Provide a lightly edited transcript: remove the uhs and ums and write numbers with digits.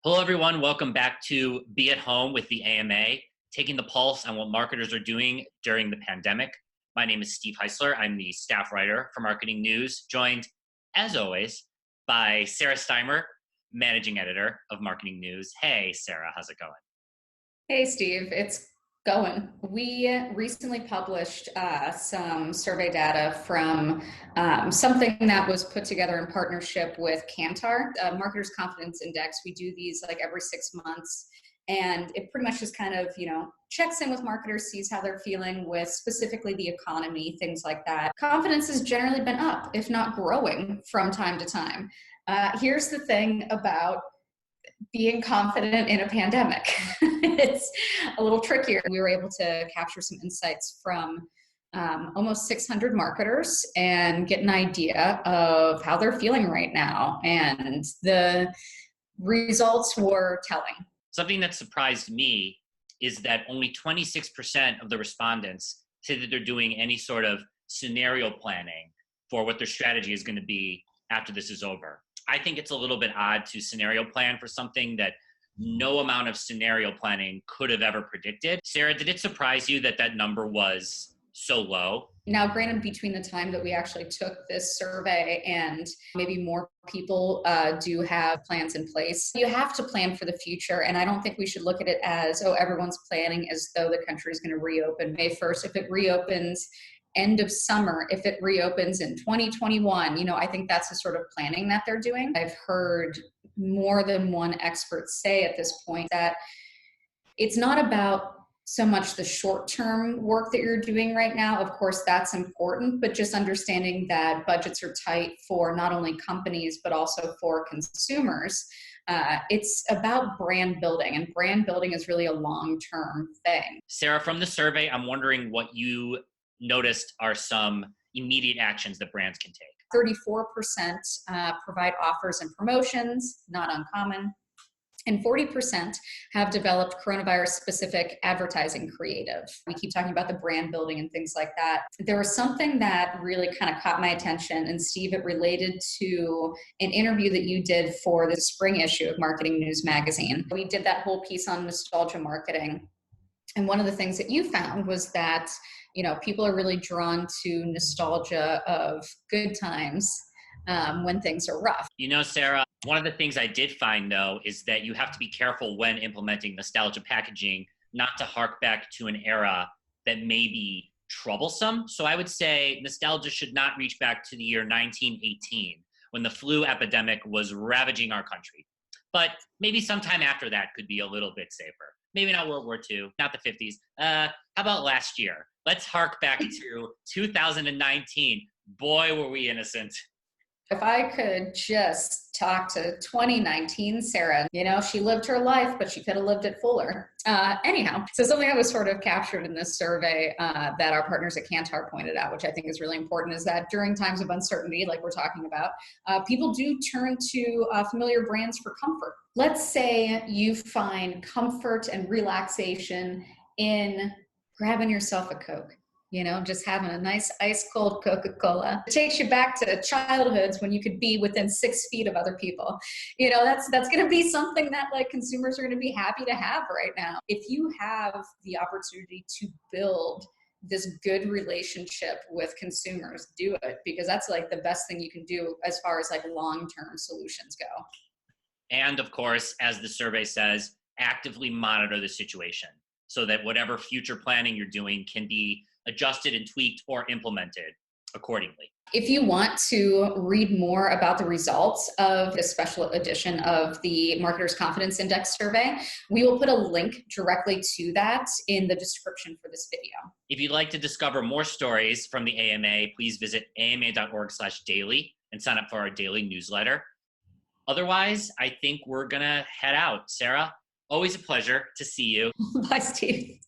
Hello, everyone. Welcome back to Be at Home with the AMA, taking the pulse on what marketers are doing during the pandemic. My name is Steve Heisler. I'm the staff writer for Marketing News, joined, as always, by Sarah Steimer, managing editor of Marketing News. Hey, Sarah, how's it going? Hey, Steve, it's going. We recently published some survey data from something that was put together in partnership with Kantar, Marketers Confidence Index. We do these like every 6 months. And it pretty much just kind of, checks in with marketers, sees how they're feeling with specifically the economy, things like that. Confidence has generally been up, if not growing from time to time. Here's the thing about being confident in a pandemic. It's a little trickier. We were able to capture some insights from almost 600 marketers and get an idea of how they're feeling right now. And the results were telling. Something that surprised me is that only 26% of the respondents say that they're doing any sort of scenario planning for what their strategy is going to be after this is over. I think it's a little bit odd to scenario plan for something that no amount of scenario planning could have ever predicted. Sarah, did it surprise you that that number was so low? Now, granted, between the time that we actually took this survey and maybe more people do have plans in place, you have to plan for the future. And I don't think we should look at it as, oh, everyone's planning as though the country is going to reopen May 1st. If it reopens end of summer, if it reopens in 2021, I think that's the sort of planning that they're doing. I've heard more than one expert say at this point that it's not about so much the short-term work that you're doing right now. Of course, that's important, but just understanding that budgets are tight for not only companies, but also for consumers. It's about brand building, and brand building is really a long-term thing. Sarah, from the survey, I'm wondering what you noticed are some immediate actions that brands can take. 34% provide offers and promotions, not uncommon. And 40% have developed coronavirus-specific advertising creative. We keep talking about the brand building and things like that. There was something that really kind of caught my attention, and Steve, it related to an interview that you did for the spring issue of Marketing News magazine. We did that whole piece on nostalgia marketing. And one of the things that you found was that, people are really drawn to nostalgia of good times when things are rough. Sarah, one of the things I did find, though, is that you have to be careful when implementing nostalgia packaging, not to hark back to an era that may be troublesome. So I would say nostalgia should not reach back to the year 1918, when the flu epidemic was ravaging our country. But maybe sometime after that could be a little bit safer. Maybe not World War II, not the 50s. How about last year? Let's hark back to 2019. Boy, were we innocent. If I could just talk to 2019 Sarah, she lived her life, but she could have lived it fuller. Anyhow, so something that was sort of captured in this survey that our partners at Kantar pointed out, which I think is really important, is that during times of uncertainty, like we're talking about, people do turn to familiar brands for comfort. Let's say you find comfort and relaxation in grabbing yourself a Coke. Just having a nice ice cold Coca-Cola. It takes you back to childhoods when you could be within 6 feet of other people. That's going to be something that like consumers are going to be happy to have right now. If you have the opportunity to build this good relationship with consumers, do it, because that's like the best thing you can do as far as like long-term solutions go. And of course, as the survey says, actively monitor the situation so that whatever future planning you're doing can be adjusted and tweaked or implemented accordingly. If you want to read more about the results of this special edition of the Marketers Confidence Index survey, we will put a link directly to that in the description for this video. If you'd like to discover more stories from the AMA, please visit ama.org/daily and sign up for our daily newsletter. Otherwise, I think we're gonna head out. Sarah, always a pleasure to see you. Bye, Steve.